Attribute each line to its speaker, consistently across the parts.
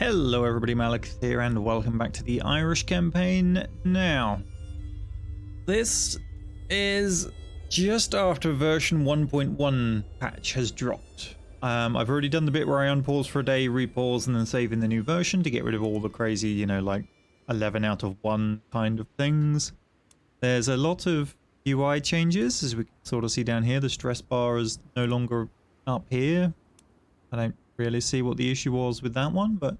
Speaker 1: Hello everybody, Malakith here and welcome back to the Irish campaign. Now, this is just after version 1.1 patch has dropped. I've already done the bit where I unpause for a day, repause and then save in the new version to get rid of all the crazy, you know, like 11 out of 1 kind of things. There's a lot of UI changes, as we can sort of see down here. The stress bar is no longer up here. I don't really see what the issue was with that one, but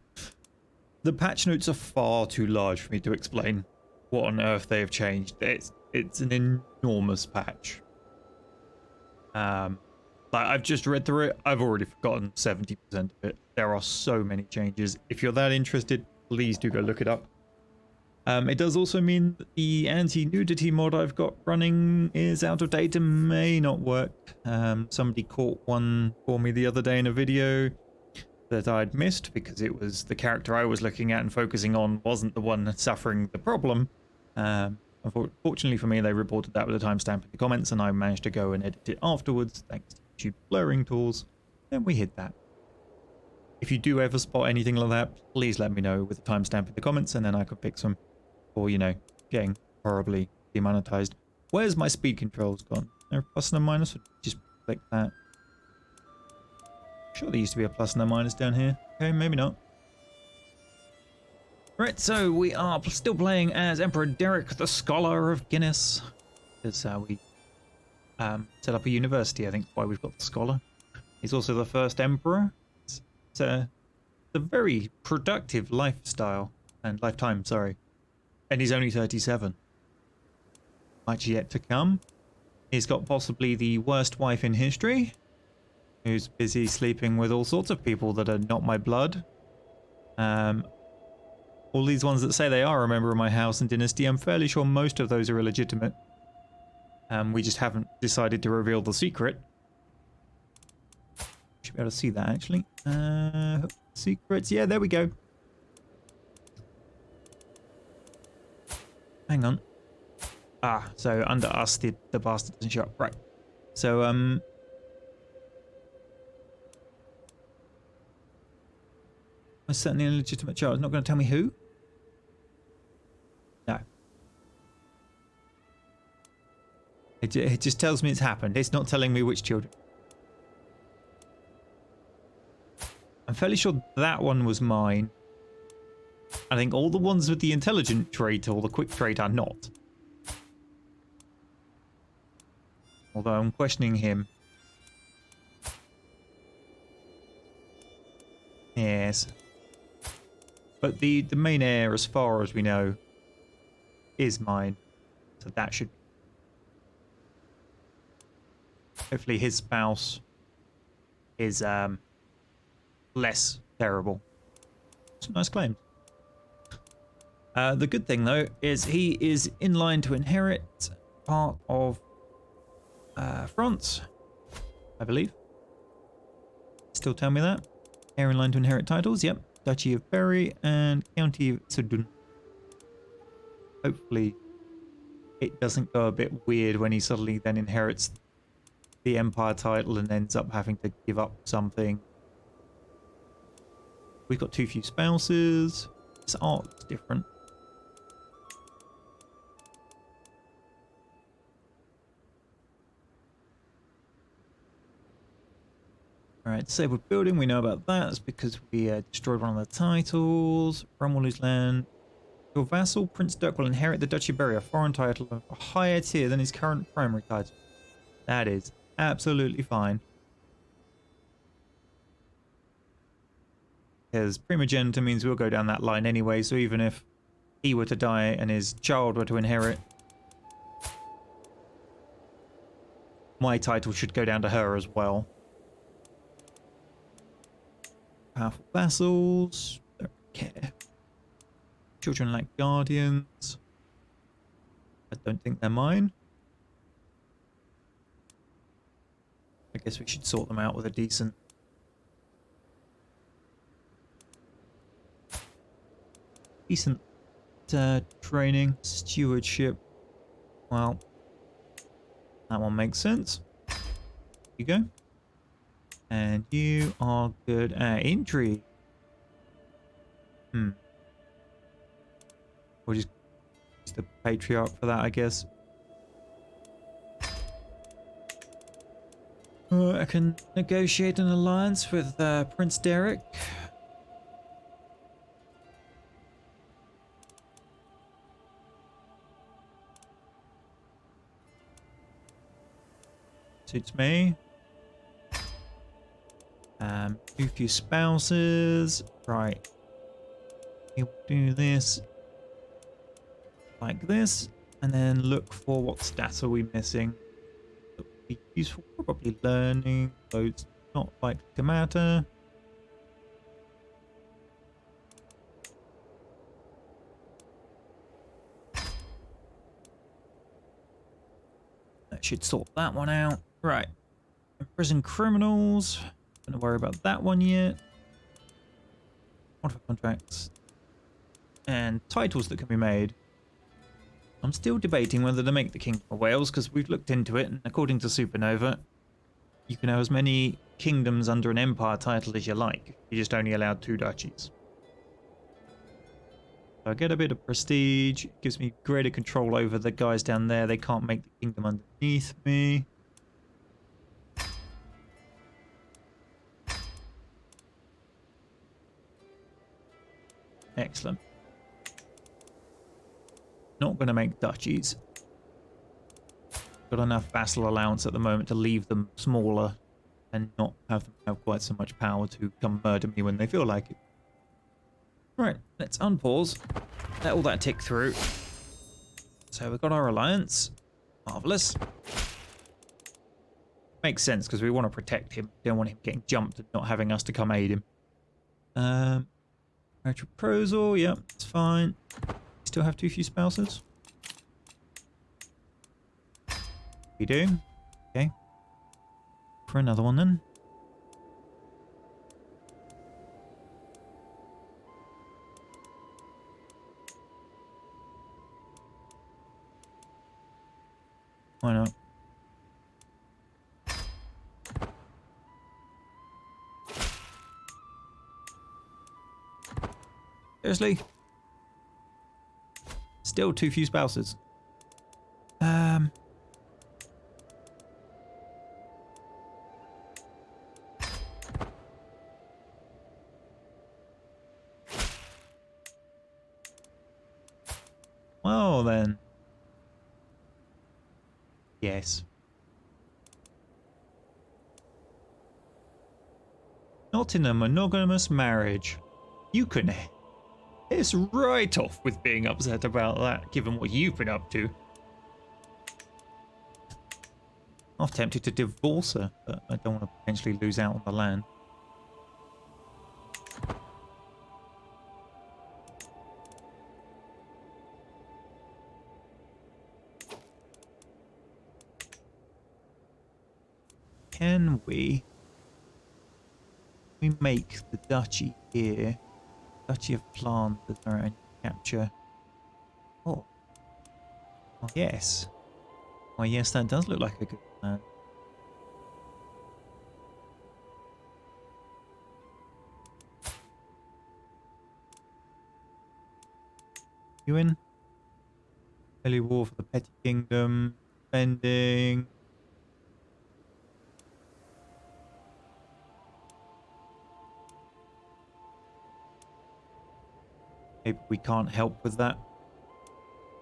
Speaker 1: the patch notes are far too large for me to explain what on earth they have changed. It's an enormous patch. Like I've just read through it. I've already forgotten 70% of it. There are so many changes. If you're that interested, please do go look it up. It does also mean that the anti-nudity mod I've got running is out of date and may not work. Somebody caught one for me the other day in a video that I'd missed because it was the character I was looking at and focusing on wasn't the one suffering the problem. Unfortunately for me, they reported that with a timestamp in the comments and I managed to go and edit it afterwards thanks to YouTube blurring tools. Then we hid that. If you do ever spot anything like that, please let me know with a timestamp in the comments and then I can fix them. Or, you know, getting horribly demonetized. Where's my speed controls gone? There a plus and a minus? Just click that. Sure there used to be a plus and a minus down here. Okay, maybe not. Right, so we are still playing as Emperor Derek, the Scholar of Guinness. That's how we set up a university, I think, why we've got the Scholar. He's also the first Emperor. It's a very productive lifestyle and lifetime, sorry. And he's only 37. Much yet to come. He's got possibly the worst wife in history, who's busy sleeping with all sorts of people that are not my blood. All these ones that say they are a member of my house and dynasty, I'm fairly sure most of those are illegitimate. We just haven't decided to reveal the secret. Should be able to see that actually. Secrets, yeah, there we go. Hang on. Ah, so under us the bastard doesn't show up. Right. So was certainly an illegitimate child. It's not going to tell me who? No. It just tells me it's happened. It's not telling me which children. I'm fairly sure that one was mine. I think all the ones with the intelligent trait or the quick trait are not. Although I'm questioning him. Yes. But the main heir, as far as we know, is mine. So that should... Hopefully his spouse is less terrible. Some nice claims. The good thing, though, is he is in line to inherit part of France, I believe. Still tell me that. Heir in line to inherit titles, yep. Duchy of Berry and County of Sudun. Hopefully it doesn't go a bit weird when he suddenly then inherits the Empire title and ends up having to give up something. We've got too few spouses. This art looks different. Alright, disabled building, we know about that. It's because we destroyed one of the titles. Rumwally's land. Your vassal, Prince Dirk, will inherit the Duchy of Berry, a foreign title of a higher tier than his current primary title. That is absolutely fine. Because primogeniture means we'll go down that line anyway, so even if he were to die and his child were to inherit, my title should go down to her as well. Powerful vassals, don't care. Children like guardians. I don't think they're mine. I guess we should sort them out with a decent... training. Stewardship. Well, that one makes sense. Here you go. And you are good at intrigue. We'll just use the patriarch for that, I guess. I can negotiate an alliance with Prince Derek. Suits me. Do a few spouses. Right. We'll do this like this, and then look for what stats are we missing. That would be useful. Probably learning. Those not likely to matter. That should sort that one out. Right. Imprison criminals. Don't worry about that one yet. Modify contracts. And titles that can be made. I'm still debating whether to make the Kingdom of Wales, because we've looked into it, and according to Supernova, you can have as many kingdoms under an empire title as you like. You're just only allowed 2 duchies. So I get a bit of prestige. It gives me greater control over the guys down there. They can't make the kingdom underneath me. Excellent. Not going to make duchies. Got enough vassal allowance at the moment to leave them smaller and not have them have quite so much power to come murder me when they feel like it. Right, let's unpause. Let all that tick through. So we've got our alliance. Marvellous. Makes sense because we want to protect him. Don't want him getting jumped and not having us to come aid him. Proposal, yep, it's fine. Still have too few spouses? We do. Okay. For another one then. Why not? Seriously? Still too few spouses. Well then. Yes. Not in a monogamous marriage. You can hiss right off with being upset about that, given what you've been up to. I'm tempted to divorce her, but I don't want to potentially lose out on the land. Can we make the duchy here? Duchy of Flanders, and capture. Oh. Oh, yes. Oh, yes, that does look like a good plan. You in? Early war for the Petty Kingdom. Spending. Maybe we can't help with that.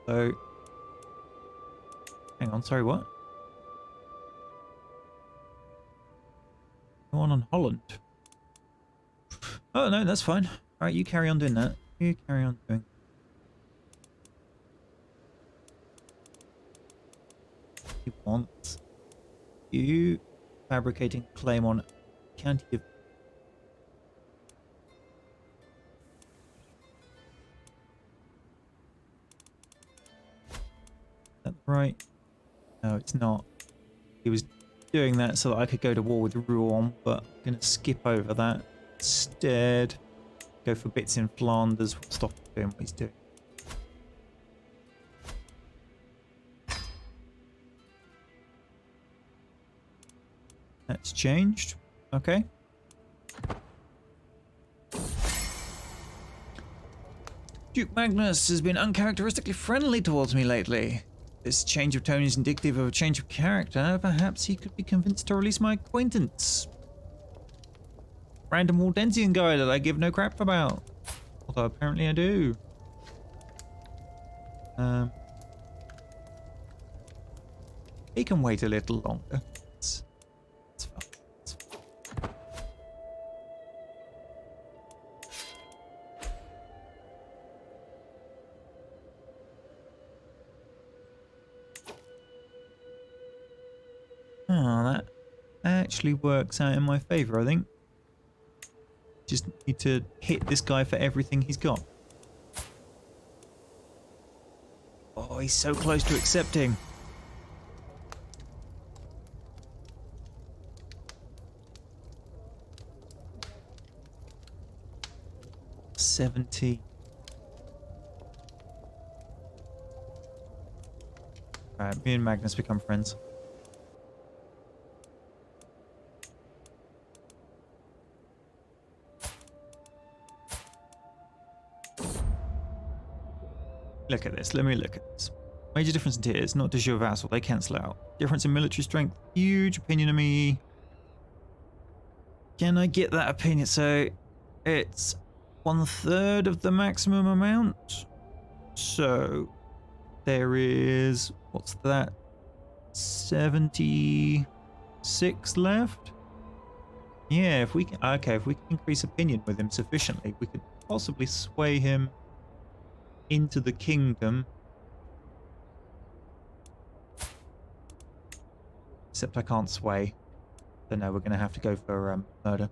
Speaker 1: So, hang on, sorry, what? Go on Holland. Oh, no, that's fine. All right, you carry on doing that. You carry on doing. You want you fabricating claim on county of. That right? No, it's not. He was doing that so that I could go to war with Rouen, but I'm going to skip over that. Instead, go for bits in Flanders. We'll stop doing what he's doing. That's changed. Okay. Duke Magnus has been uncharacteristically friendly towards me lately. This change of tone is indicative of a change of character. Perhaps he could be convinced to release my acquaintance. Random Waldensian guy that I give no crap about. Although apparently I do. He can wait a little longer. It's fine. It's fine. Oh, that actually works out in my favor, I think. Just need to hit this guy for everything he's got. Oh, he's so close to accepting. $70. Alright, me and Magnus become friends. Look at this. Let me look at this. Major difference in tiers, not just your vassal. They cancel out. Difference in military strength. Huge opinion of me. Can I get that opinion? So it's 1/3 of the maximum amount. So there is, what's that? 76 left? Yeah, if we can, okay, if we can increase opinion with him sufficiently, we could possibly sway him into the kingdom. Except I can't sway. So no, we're going to have to go for murder.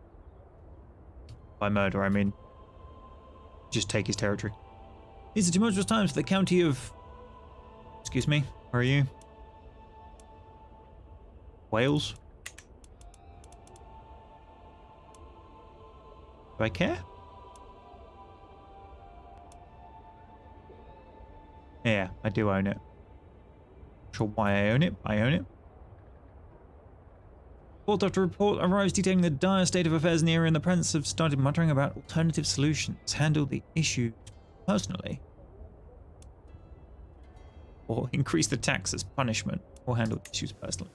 Speaker 1: By murder, I mean just take his territory. These are tumultuous times for the county of... Excuse me, where are you? Wales? Do I care? Yeah, I do own it. Not sure why I own it, but I own it. Report after report arrives detailing the dire state of affairs in the area, and the prince have started muttering about alternative solutions. Handle the issue personally. Or increase the tax as punishment. Or handle the issues personally.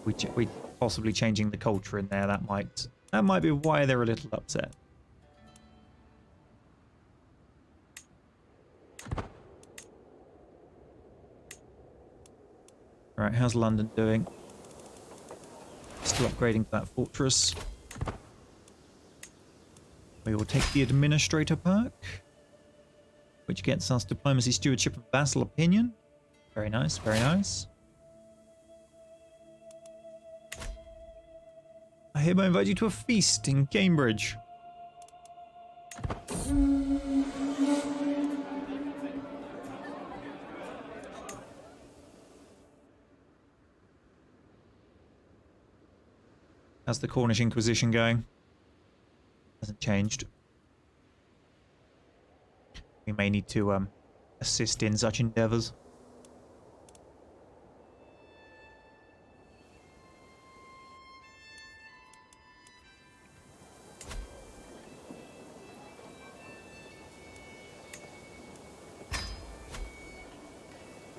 Speaker 1: We possibly changing the culture in there, that might be why they're a little upset. Alright, how's London doing? Still upgrading that fortress. We will take the administrator perk, which gets us diplomacy, stewardship, and vassal opinion. Very nice, very nice. I hereby invite you to a feast in Cambridge. How's the Cornish Inquisition going? Hasn't changed. We may need to assist in such endeavours.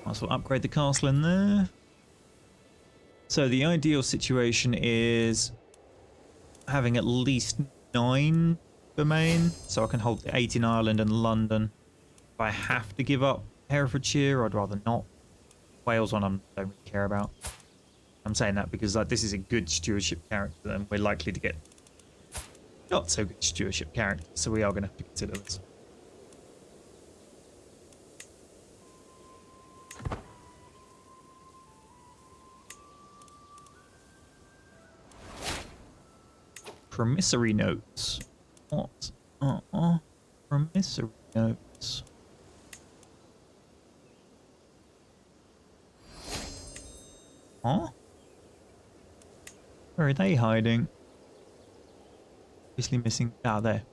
Speaker 1: Might as well upgrade the castle in there. So the ideal situation is having at least 9 domain, so I can hold 8 in Ireland and London. If I have to give up Herefordshire, I'd rather not. Wales one I don't really care about. I'm saying that because like this is a good stewardship character, and we're likely to get not so good stewardship character, so we are going to have to consider this. Promissory notes. What are promissory notes? Huh? Where are they hiding? Obviously missing. Ah, there.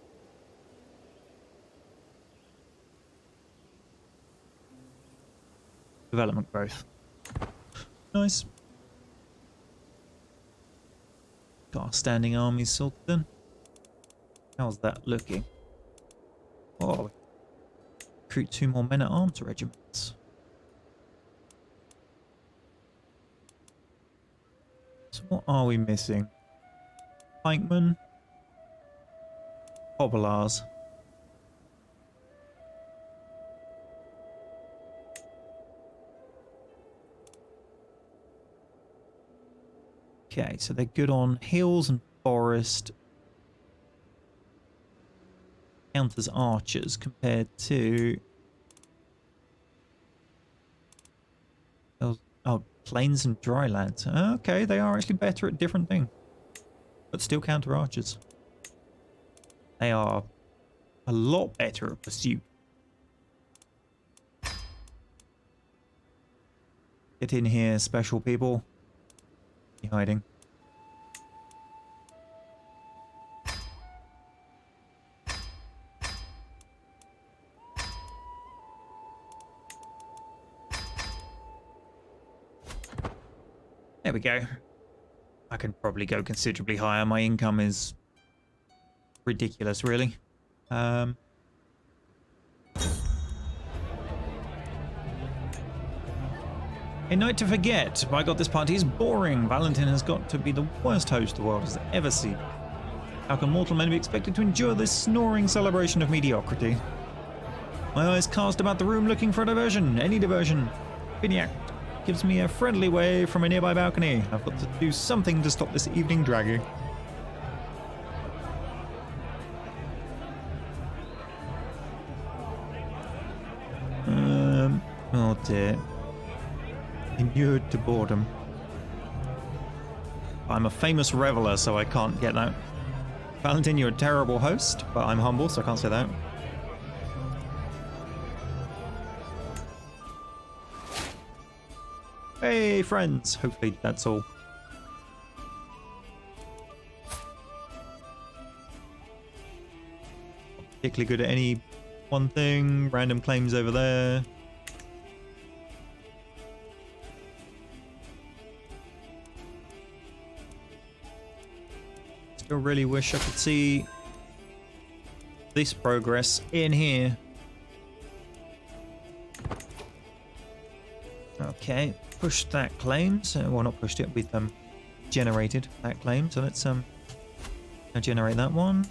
Speaker 1: Development growth. Nice. Got our standing armies sorted then. How's that looking? Oh, recruit 2 more men-at-arms regiments. So what are we missing? Pikemen? Hobblars. Okay, so they're good on hills and forest. Count as archers compared to... Oh, plains and dry lands. Okay, they are actually better at different things. But still counter archers. They are a lot better at pursuit. Get in here, special people. You hiding? There we go. I can probably go considerably higher. My income is ridiculous, really. A night to forget. My god, this party is boring. Valentin has got to be the worst host the world has ever seen. How can mortal men be expected to endure this snoring celebration of mediocrity? My eyes cast about the room looking for a diversion. Any diversion. Biniac gives me a friendly way from a nearby balcony. I've got to do something to stop this evening dragging. Oh dear. Inured to boredom. I'm a famous reveler, so I can't get that. Valentin, you're a terrible host, but I'm humble, so I can't say that. Hey, friends! Hopefully that's all. Not particularly good at any one thing. Random claims over there. Still really wish I could see this progress in here. Okay, pushed that claim. So, well, not pushed it. We've generated that claim. So let's now generate that one.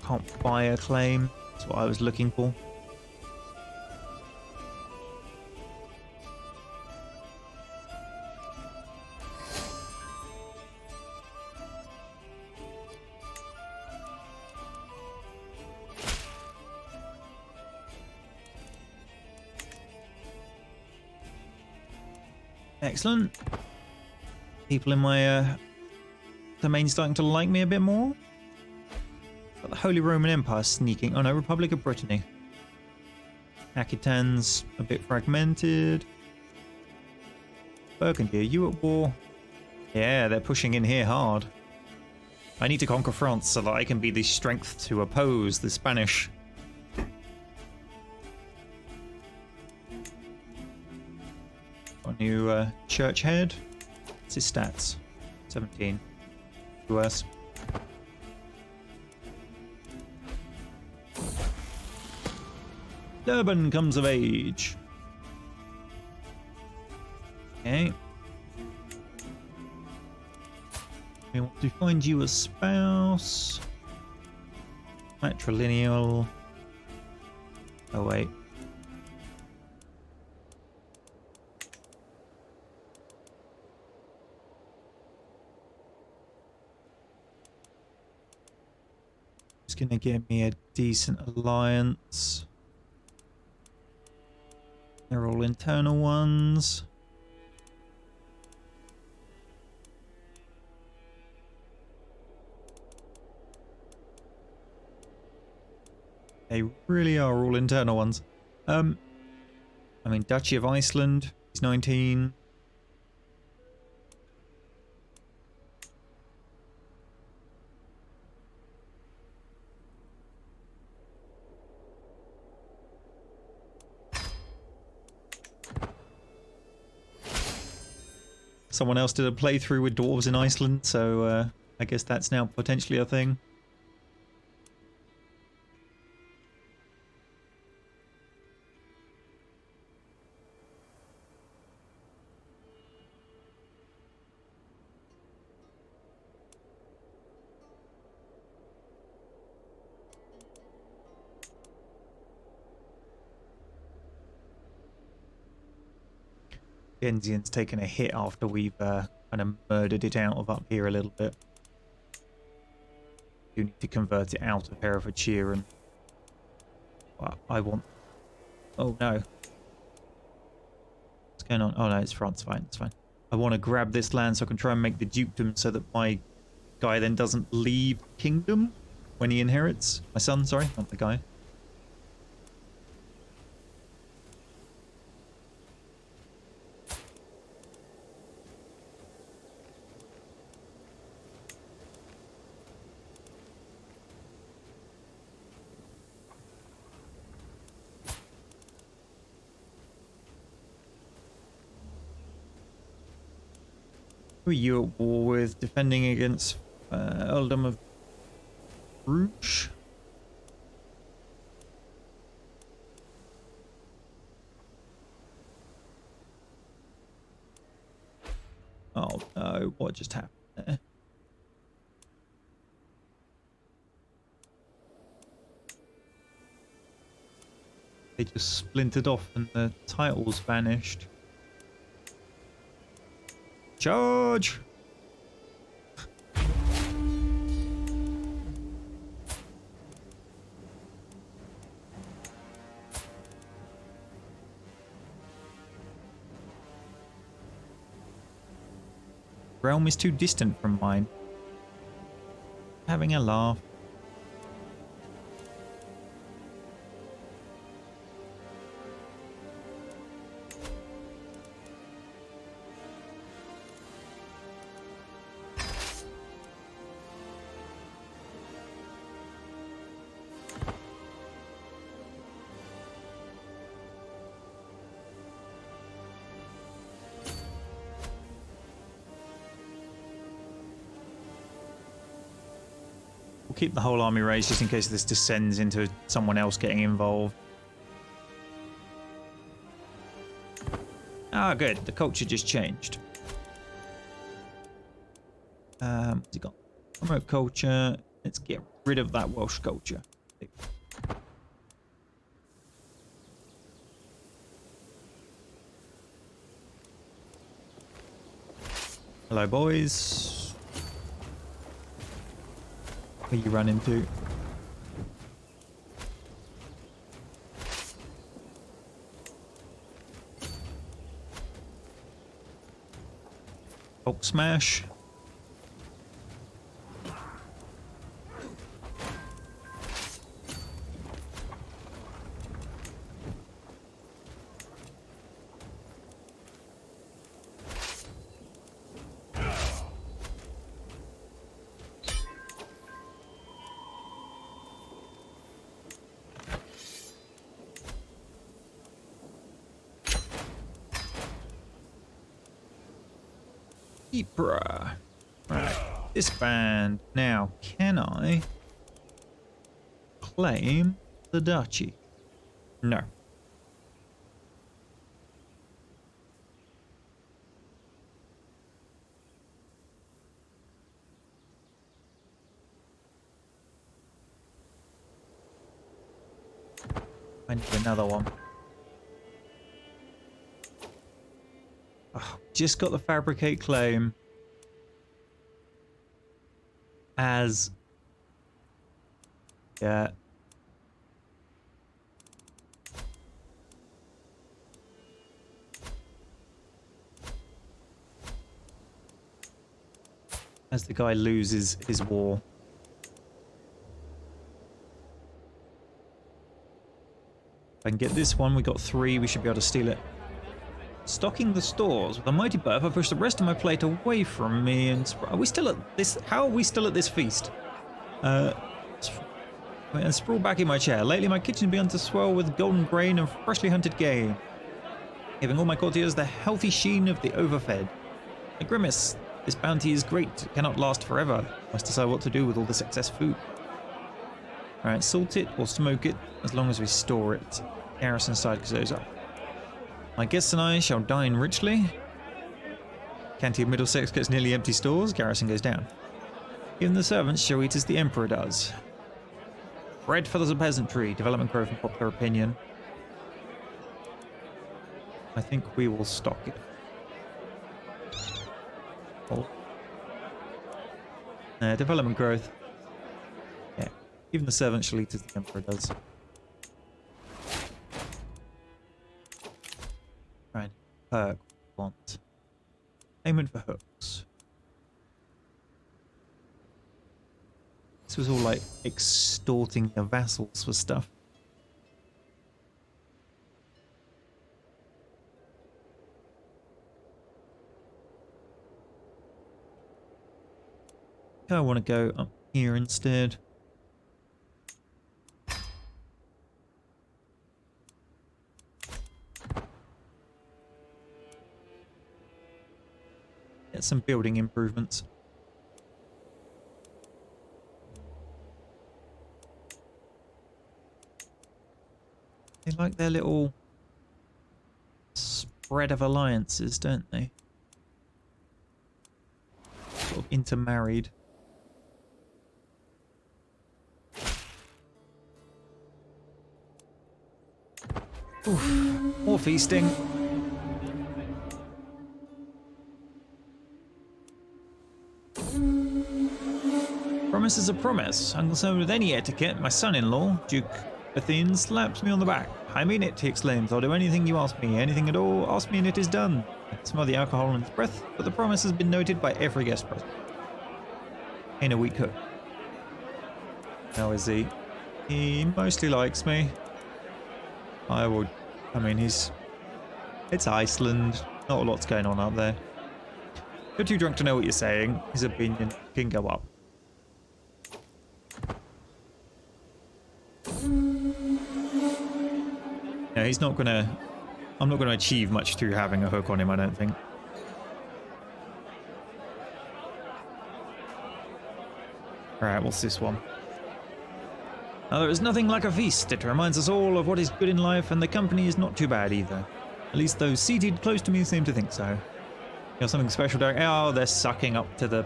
Speaker 1: Can't buy a claim. That's what I was looking for. Excellent. People in my domain starting to like me a bit more. Got the Holy Roman Empire sneaking. Oh no, Republic of Brittany. Aquitane's a bit fragmented. Burgundy, are you at war? Yeah, they're pushing in here hard. I need to conquer France so that I can be the strength to oppose the Spanish. Got a new church head. What's his stats? 17. US. Durban comes of age. Okay. We want to find you a spouse. Matrilineal. Oh wait. It's gonna give me a decent alliance. They're all internal ones. They really are all internal ones. I mean, Duchy of Iceland is 19. Someone else did a playthrough with dwarves in Iceland, so I guess that's now potentially a thing. Genzian's taken a hit after we've kind of murdered it out of up here a little bit. You need to convert it out of Herefordshire and... Well, I want... Oh no. What's going on? Oh no, it's France. Fine, it's fine. I want to grab this land so I can try and make the dukedom so that my guy then doesn't leave kingdom when he inherits. My son, sorry, not the guy. Who are you at war with? Defending against Earldom of Bruges? Oh no, what just happened there? They just splintered off and the titles vanished. Charge! Realm is too distant from mine. Having a laugh. We'll keep the whole army raised just in case this descends into someone else getting involved. Ah, good. The culture just changed. What's he got? Promote culture. Let's get rid of that Welsh culture. Hello, boys. What are you run into? Hulk smash. Ypres. Right, disband. Now, can I claim the duchy? No. I need another one. Oh, just got the fabricate claim as as the guy loses his war. If I can get this one, we got 3, we should be able to steal it. Stocking the stores. With a mighty birth, I push the rest of my plate away from me and... Are we still at this... How are we still at this feast? And sprawl back in my chair. Lately, my kitchen has begun to swell with golden grain and freshly hunted game, giving all my courtiers the healthy sheen of the overfed. A grimace. This bounty is great. It cannot last forever. Must decide what to do with all this excess food. Alright, salt it or smoke it, as long as we store it. Garrison side goes up. My guests and I shall dine richly. County of Middlesex gets nearly empty stores. Garrison goes down. Even the servants shall eat as the Emperor does. Bread for the peasantry. Development growth and popular opinion. I think we will stock it. Oh. Development growth. Yeah. Even the servants shall eat as the Emperor does. Right. Perk. Want. Payment for hooks. This was all like extorting the vassals for stuff. I want to go up here instead. Get some building improvements. They like their little spread of alliances, don't they? Sort of intermarried. Oof, more feasting. Promise is a promise. Unconcerned with any etiquette, my son-in-law, Duke Athene, slaps me on the back. I mean it, he exclaims. I'll do anything you ask me. Anything at all, ask me and it is done. I can smell the alcohol in his breath, but the promise has been noted by every guest present. Ain't a weak hook. How is he? He mostly likes me. I mean, it's Iceland. Not a lot's going on up there. You're too drunk to know what you're saying. His opinion can go up. No, he's not gonna... I'm not gonna achieve much through having a hook on him, I don't think. Alright, what's this one? Now, there is nothing like a feast. It reminds us all of what is good in life, and the company is not too bad either. At least those seated close to me seem to think so. You got something special doing? Oh, they're sucking up to the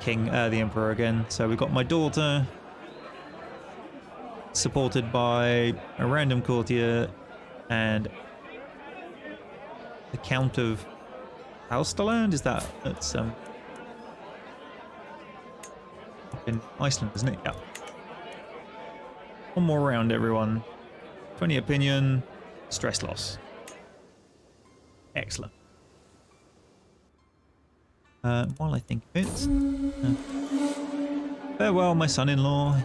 Speaker 1: king, the emperor again. So we've got my daughter, supported by a random courtier, and the Count of Hausterland. Is that's up in Iceland, isn't it? Yeah. One more round, everyone. 20 opinion, stress loss. Excellent. While I think of it, farewell, my son-in-law.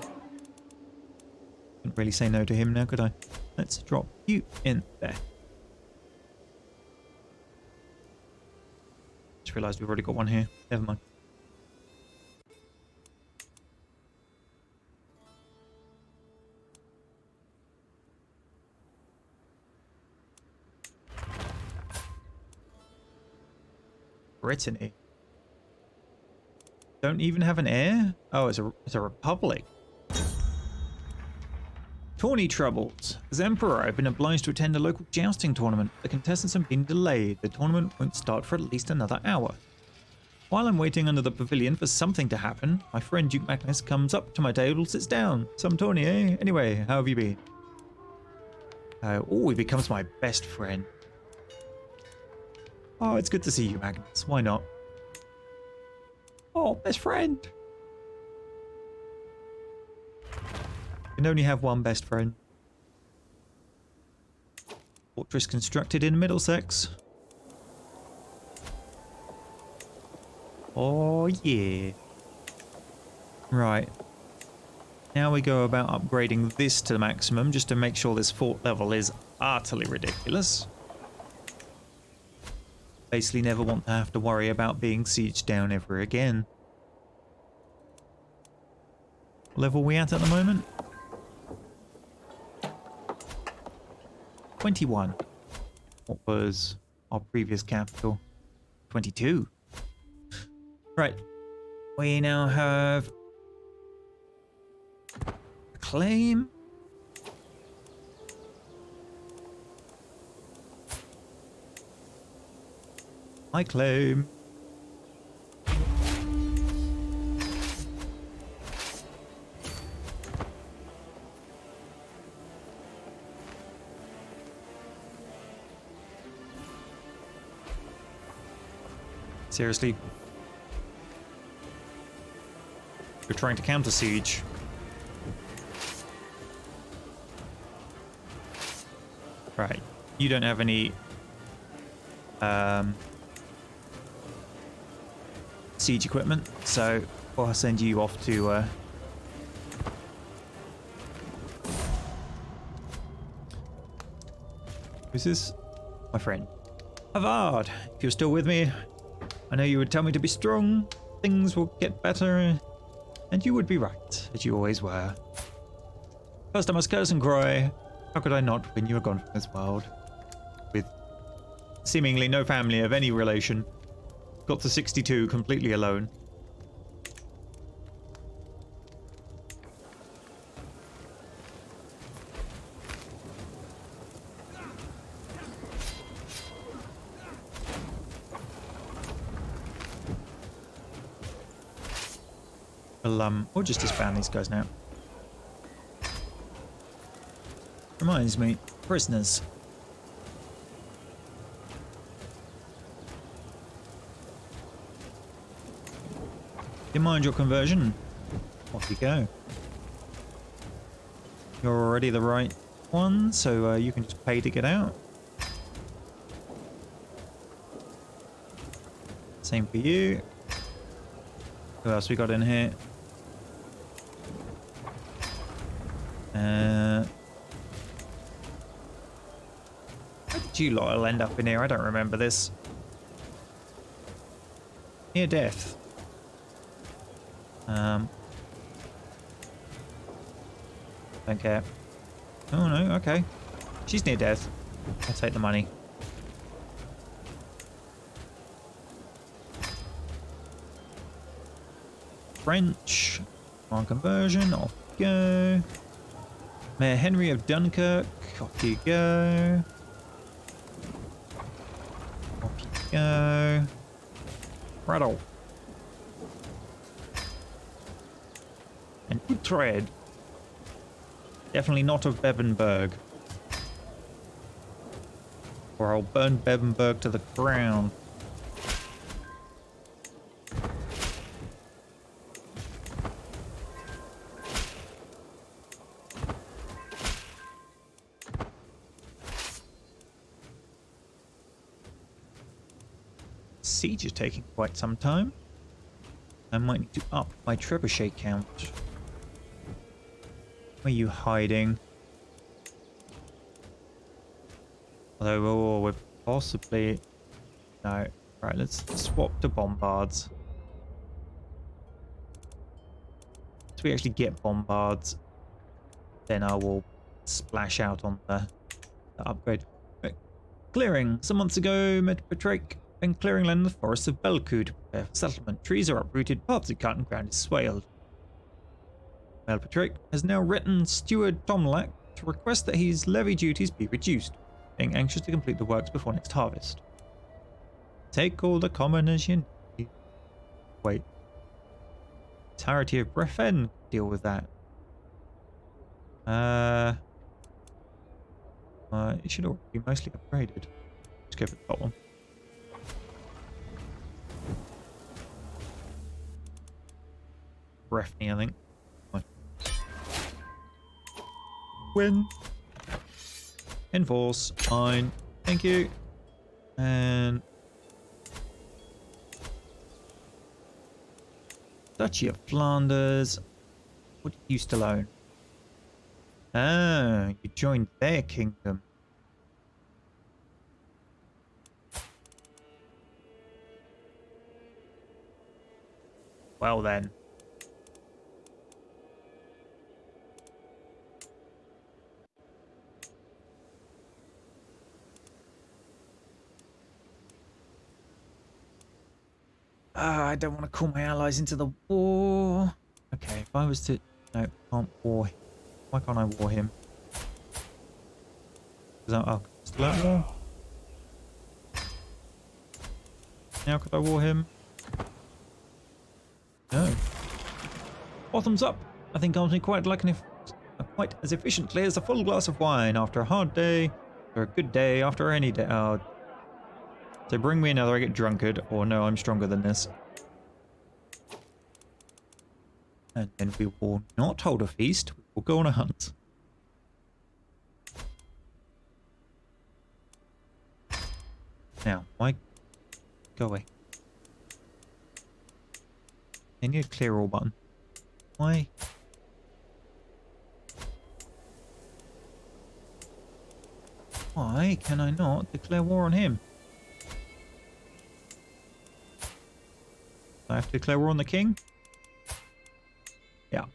Speaker 1: Couldn't really say no to him now, could I? Let's drop you in there. Just realised we've already got one here. Never mind. Brittany. Don't even have an heir? Oh, it's a republic. Tourney troubles. As Emperor, I've been obliged to attend a local jousting tournament. The contestants have been delayed. The tournament won't start for at least another hour. While I'm waiting under the pavilion for something to happen, my friend Duke Magnus comes up to my table, sits down. Some tourney, eh? Anyway, how have you been? Oh, he becomes my best friend. Oh, it's good to see you, Magnus. Why not? Oh, best friend. You can only have one best friend. Fortress constructed in Middlesex. Oh, yeah. Right. Now we go about upgrading this to the maximum, just to make sure this fort level is utterly ridiculous. Basically never want to have to worry about being sieged down ever again. What level are we at the moment? 21. What was our previous capital? 22. Right. We now have a claim. I claim. Seriously? You're trying to counter siege. Right. You don't have any siege equipment, so I'll send you off to who's this? My friend. Havard, if you're still with me, I know you would tell me to be strong, things will get better, and you would be right, as you always were. First I must curse and cry. How could I not when you are gone from this world? With seemingly no family of any relation. Got to 62 completely alone. We'll just disband these guys now. Reminds me, prisoners. You mind your conversion? Off you go. You're already the right one, so you can just pay to get out. Same for you. Who else we got in here? How did you lot all end up in here? I don't remember this. Near death. Don't care. Oh no, okay. She's near death. I'll take the money. French. On conversion, off you go. Mayor Henry of Dunkirk, off you go. Off you go. Rattle. And Utrecht. Definitely not of Bevenberg. Or I'll burn Bevenberg to the ground. Siege is taking quite some time. I might need to up my trebuchet count. Where are you hiding? Although we're possibly... No. Right, let's swap to bombards. Once we actually get bombards, then I will splash out on the upgrade. Right. Clearing. Some months ago, met Patrick and clearing land in the forests of Belku to prepare for settlement. Trees are uprooted, paths are cut, and ground is swaled. Patrick has now written Steward Tomlack to request that his levy duties be reduced, being anxious to complete the works before next harvest. Take all the commoners you need. Wait. Entirety of Brefen deal with that. It should already be mostly upgraded. Let's go for the top one. Breffney, I think. Win. Enforce. Fine. Thank you. And Duchy of Flanders. What do you still own? Ah, you joined their kingdom. Well then. I don't want to call my allies into the war. Okay, if I was to... No, can't war him. Why can't I war him? I'll still at war. Now could I war him? No. Bottoms up. Nothing calms me quite quite as efficiently as a full glass of wine after a hard day, or a good day after any day. Oh. So bring me another, I get drunkard, or no, I'm stronger than this. And then we will not hold a feast, we will go on a hunt. Now, why? Go away. I need a clear all button. Why? Why can I not declare war on him? I have to declare war on the king? Yeah.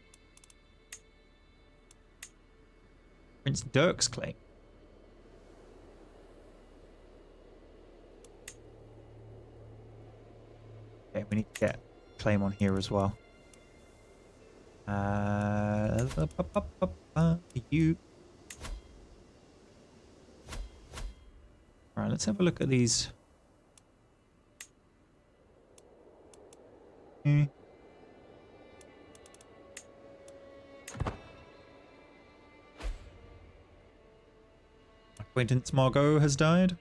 Speaker 1: Prince Dirk's claim. Okay, we need to get a claim on here as well. You. Right, let's have a look at these. Okay. Acquaintance Margot has died.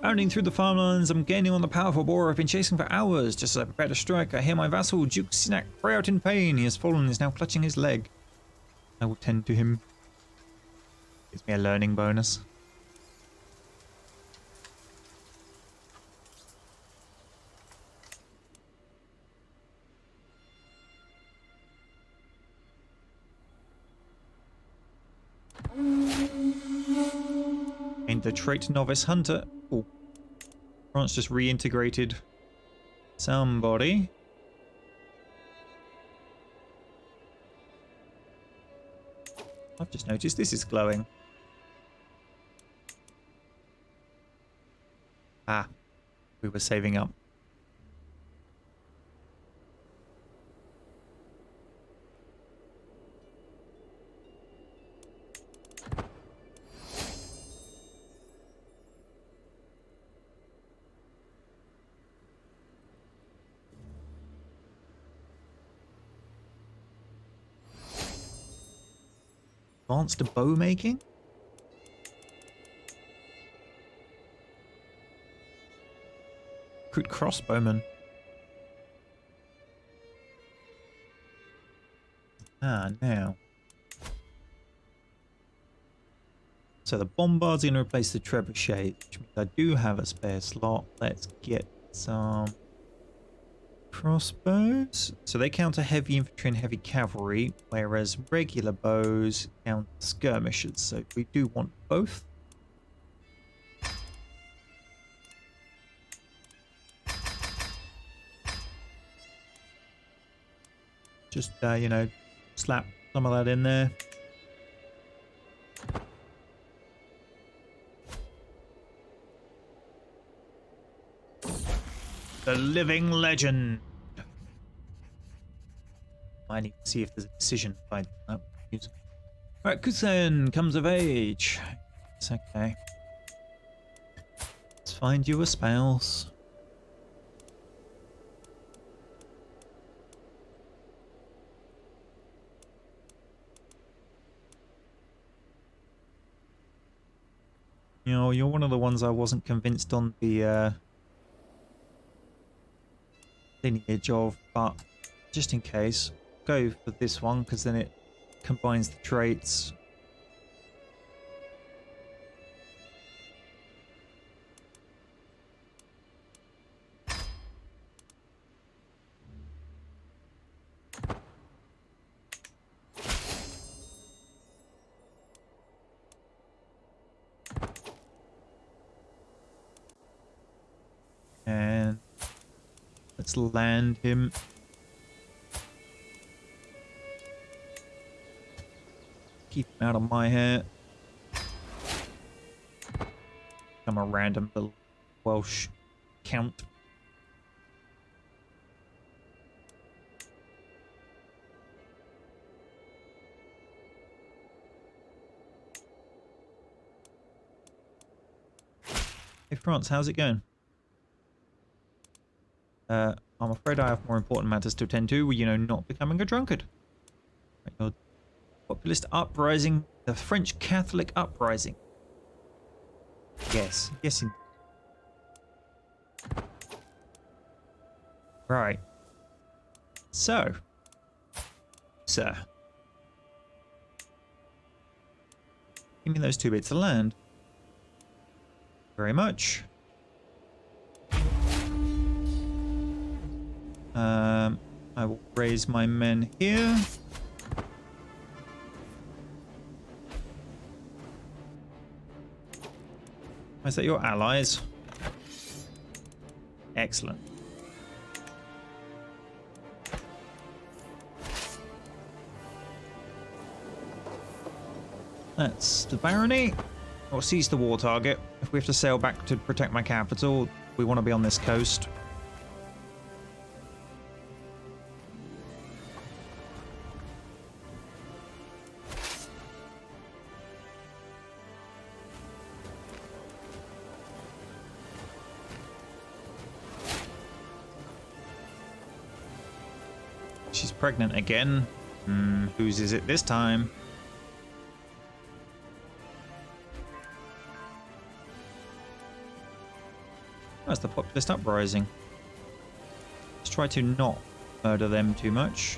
Speaker 1: Bounding through the farmlands, I'm gaining on the powerful boar I've been chasing for hours. Just as I prepare to strike, I hear my vassal, Duke Sinak, cry out in pain. He has fallen and is now clutching his leg. I will tend to him. Gives me a learning bonus. And the trait novice hunter. Oh, France just reintegrated somebody. I've just noticed this is glowing. Ah, we were saving up. Advanced bow making? Recruit crossbowman. Ah, now. So the bombard's going to replace the trebuchet, which means I do have a spare slot. Let's get some crossbows. So they counter heavy infantry and heavy cavalry, whereas regular bows count skirmishers. So we do want both. Just, you know, slap some of that in there. The living legend. I need to see if there's a decision by that. Alright, Kusen comes of age. It's okay. Let's find you a spouse. You know, you're one of the ones I wasn't convinced on the lineage of, but just in case, go for this one because then it combines the traits. And let's land him. Keep him out of my hair. I'm a random little Welsh count. Hey France, how's it going? I'm afraid I have more important matters to attend to, you know, not becoming a drunkard. Your populist uprising, the French Catholic uprising. Yes, yes. Right. So, sir, give me those 2 bits of land. Very much. I will raise my men here. Is that your allies? Excellent. That's the barony. Or seize the war target. If we have to sail back to protect my capital, we want to be on this coast. She's pregnant again. Whose is it this time? That's the populist uprising. Let's try to not murder them too much.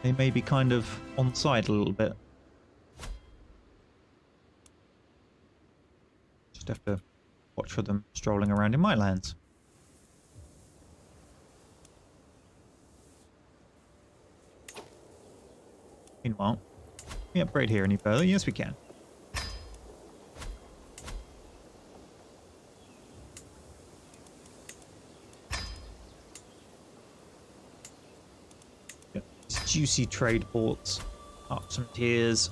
Speaker 1: They may be kind of on side a little bit. Just have to watch for them strolling around in my lands. Meanwhile, can we upgrade here any further? Yes, we can. Juicy trade ports up some tiers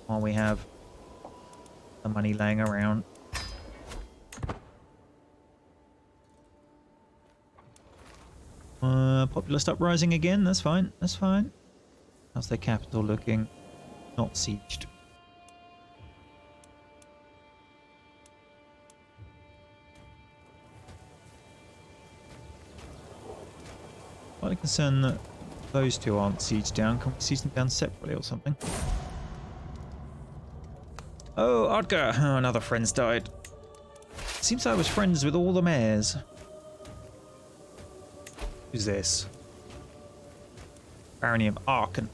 Speaker 1: while we have the money laying around. Populist uprising again. That's fine. That's fine. How's their capital looking? Not sieged. Slightly concerned that those two aren't sieged down. Can we siege them down separately or something? Oh, Odgar! Oh, another friend's died. Seems I was friends with all the mayors. Who's this? Barony of Aachen.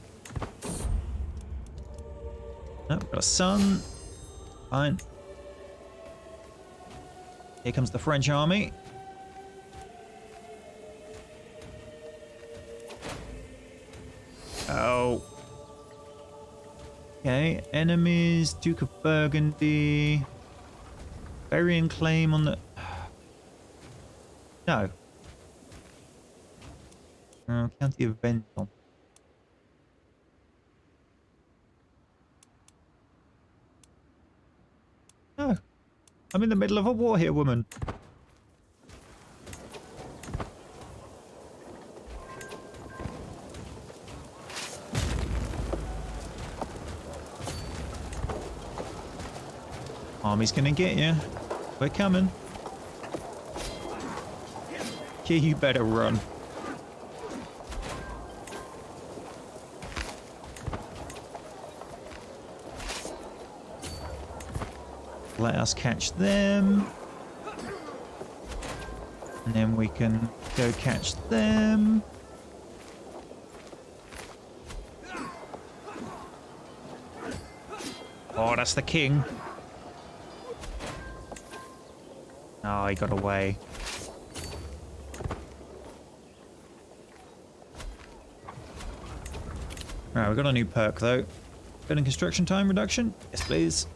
Speaker 1: Oh, got a son. Fine. Here comes the French army. Oh. Okay, enemies, Duke of Burgundy. Barian claim on the... No. County of Venton. No. I'm in the middle of a war here, woman. Army's gonna get you. We're coming. Yeah, you better run. Let us catch them. And then we can go catch them. Oh, that's the king. Oh, he got away. Alright, we've got a new perk though. Building construction time reduction? Yes, please.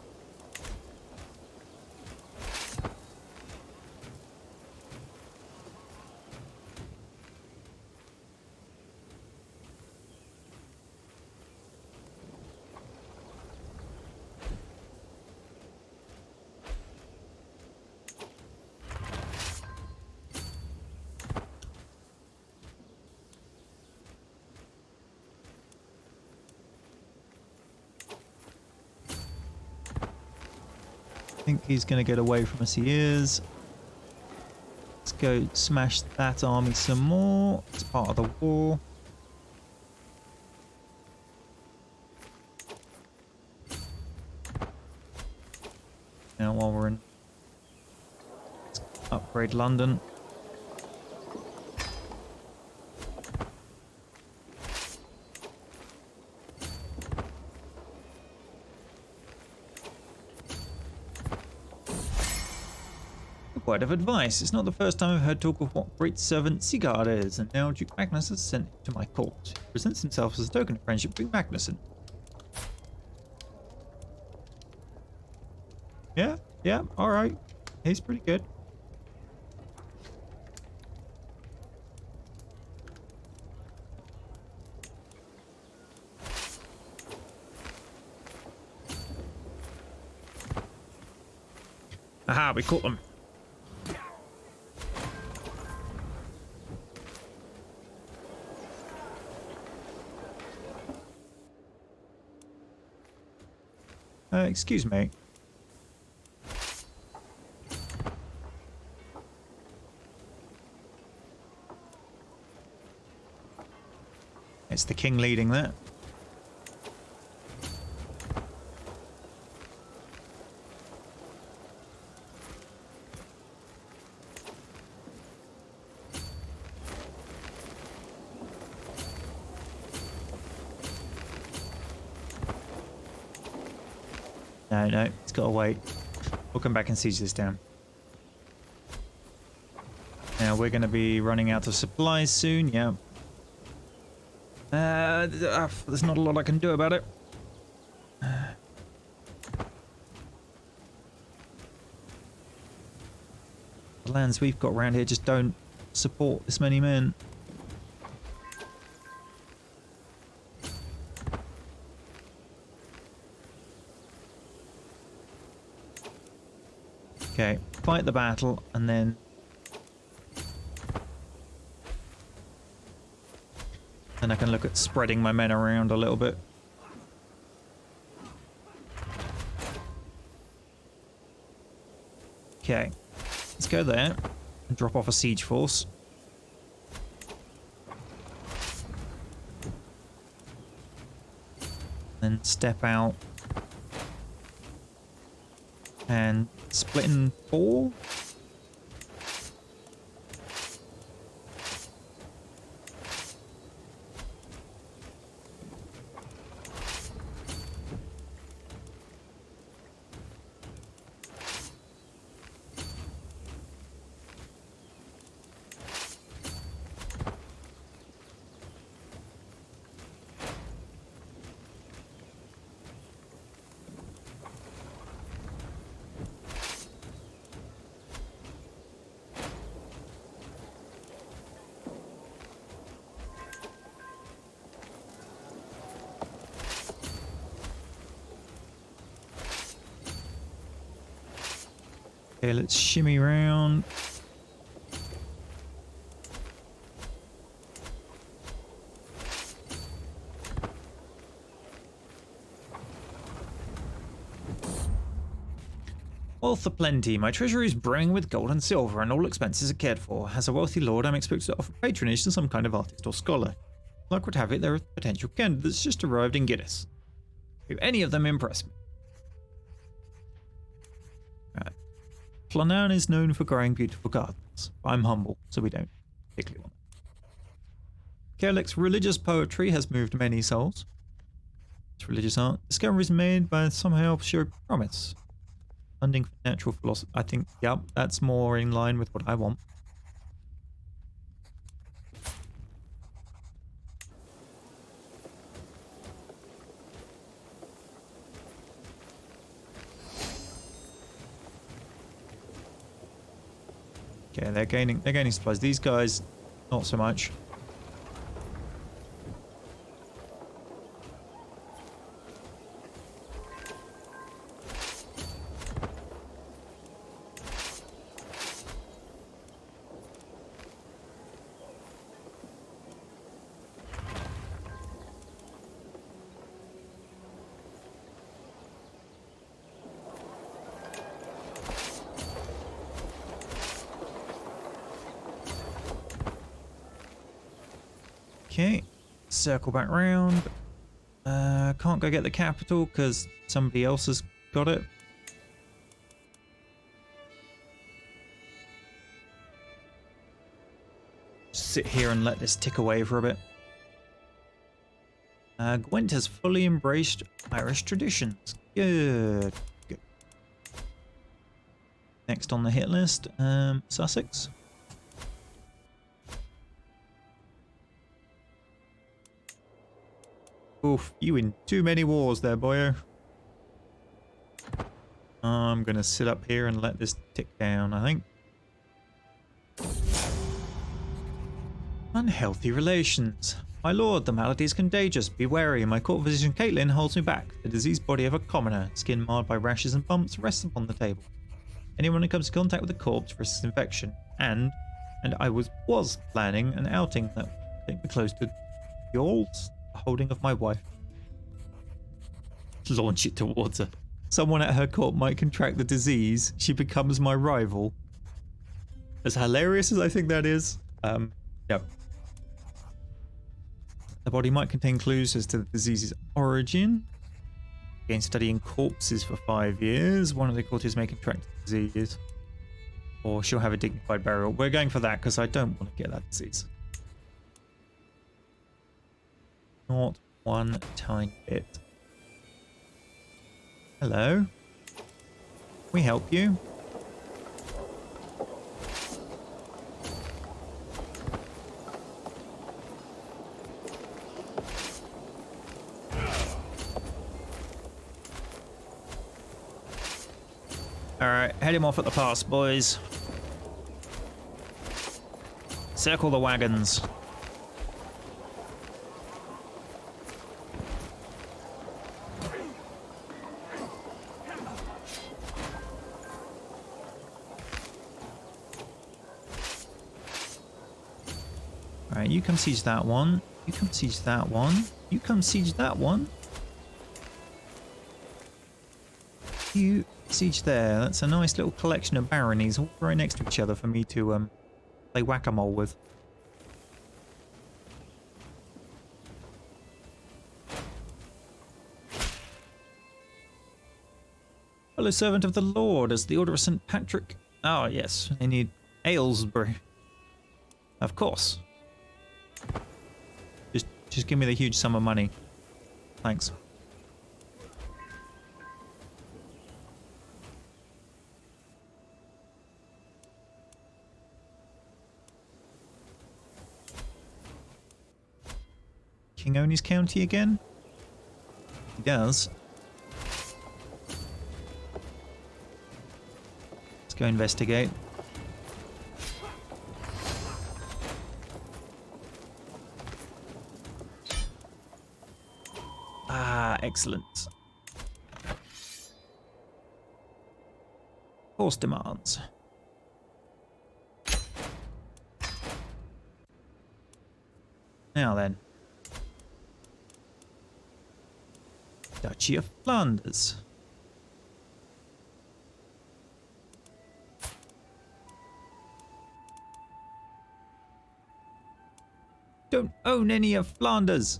Speaker 1: think he's going to get away from us. He is. Let's go smash that army some more. It's part of the war. Now while we're in, let's upgrade London. Word of advice. It's not the first time I've heard talk of what great servant Skadi is, and now Duke Magnus has sent him to my court. He presents himself as a token of friendship with Magnuson. Yeah, alright. He's pretty good. Aha, we caught them. Excuse me. It's the king leading that. No, it's got to wait. We'll come back and siege this down. Now we're going to be running out of supplies soon, yeah. There's not a lot I can do about it. The lands we've got around here just don't support this many men. Okay, fight the battle and then I can look at spreading my men around a little bit. Okay, let's go there and drop off a siege force. Then step out and split in 4. Okay, let's shimmy around. Wealth aplenty. My treasury is brimming with gold and silver, and all expenses are cared for. As a wealthy lord, I'm expected to offer patronage to some kind of artist or scholar. Luck would have it, there are potential candidates just arrived in Giddis. Do any of them impress me? Right. Flannan is known for growing beautiful gardens. I'm humble, so we don't particularly want it. Kerlik's religious poetry has moved many souls. It's religious art. Discoveries made by somehow show promise. Funding for natural philosophy. I think, yep, that's more in line with what I want. Okay, they're gaining supplies. These guys, not so much. Okay, circle back round. Can't go get the capital because somebody else has got it. Sit here and let this tick away for a bit. Gwent has fully embraced Irish traditions. Good. Good. Next on the hit list, Sussex. Oof, you in too many wars there, boyo. I'm gonna sit up here and let this tick down, I think. Unhealthy relations. My lord, the malady is contagious. Be wary. My court physician Caitlin holds me back. The diseased body of a commoner, skin marred by rashes and bumps, rests upon the table. Anyone who comes in contact with the corpse risks infection. And I was planning an outing that would take me close to yours. The holding of my wife. Launch it towards her. Someone at her court might contract the disease. She becomes my rival. As hilarious as I think that is, yep. The body might contain clues as to the disease's origin. Again, studying corpses for 5 years. One of the courtiers may contract the disease. Or she'll have a dignified burial. We're going for that because I don't want to get that disease. Not one tiny bit. Hello? Can we help you? Alright, head him off at the pass, boys. Circle the wagons. Alright, you come siege that one. You come siege that one. You come siege that one. You siege there. That's a nice little collection of baronies all right next to each other for me to play whack-a-mole with. Fellow servant of the Lord, as the Order of St. Patrick. Oh yes, they need Aylesbury. Of course. Just give me the huge sum of money. Thanks. King own his county again? He does. Let's go investigate. Ah, excellent. Horse demands. Now then. Duchy of Flanders. Don't own any of Flanders.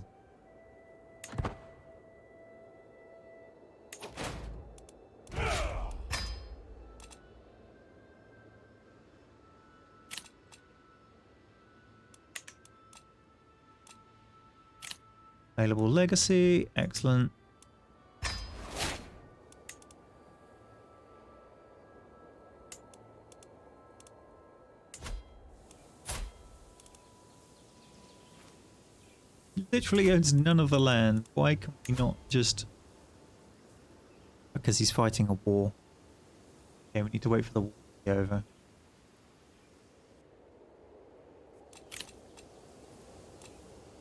Speaker 1: Available legacy, excellent. He literally owns none of the land. Why can we not just... Because he's fighting a war. Okay, we need to wait for the war to be over.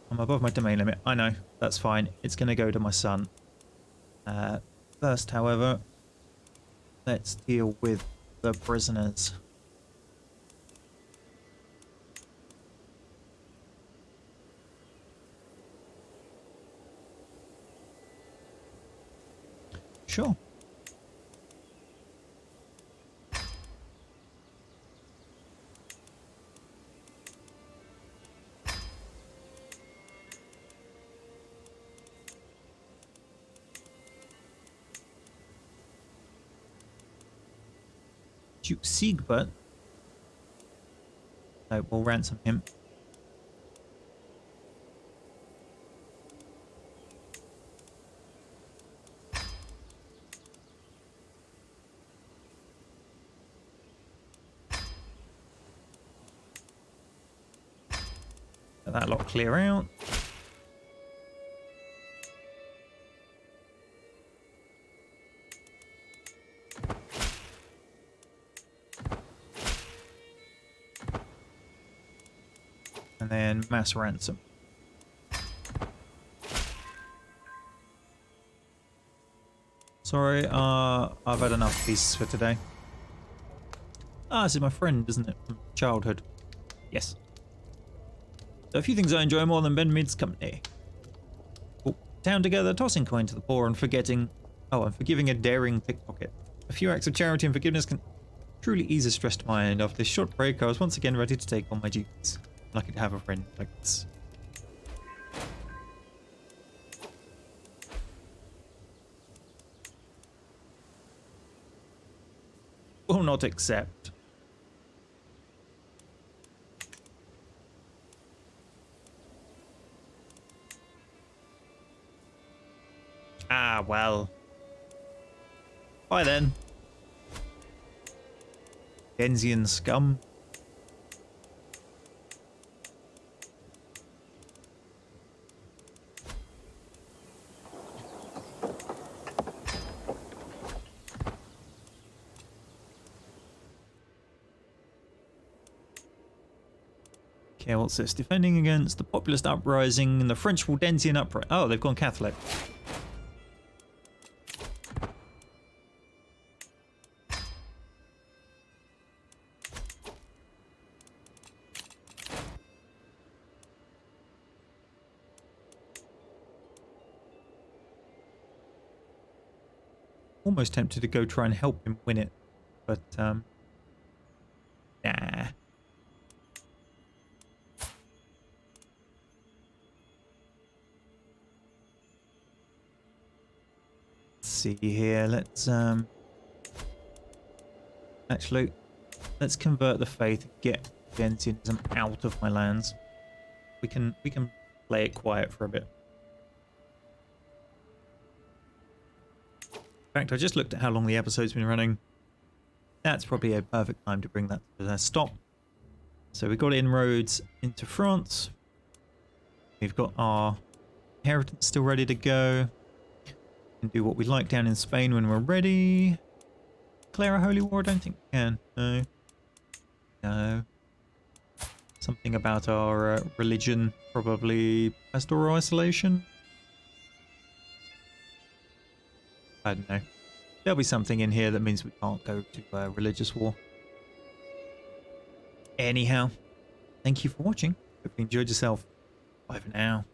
Speaker 1: I'm above my domain limit. I know. That's fine. It's going to go to my son. First, however, let's deal with the prisoners. Sure. Duke Siegbert. So we'll ransom him. Let that lot clear out. And then mass ransom. Sorry, I've had enough pieces for today. Ah, this is my friend, isn't it? From childhood. Yes. There are a few things I enjoy more than Ben Mead's company. Oh, town together, tossing coin to the poor and forgetting... Oh, and forgiving a daring pickpocket. A few acts of charity and forgiveness can truly ease a stressed mind. After this short break, I was once again ready to take on my duties. Lucky to have a friend like this. Will not accept. Ah, well. Bye then. Genzian scum. Okay, what's this? Defending against the populist uprising and the French Waldensian uprising. Oh, they've gone Catholic. Almost tempted to go try and help him win it, but nah. Let's see here. Let's actually let's convert the faith, get Gentianism out of my lands. We can play it quiet for a bit. In fact, I just looked at how long the episode's been running. That's probably a perfect time to bring that to a stop. So we've got inroads into France. We've got our inheritance still ready to go. We can do what we like down in Spain when we're ready. Declare a holy war? I don't think we can. No. No. Something about our religion. Probably pastoral isolation. I don't know. There'll be something in here that means we can't go to religious war. Anyhow, thank you for watching. Hope you enjoyed yourself. Bye for now.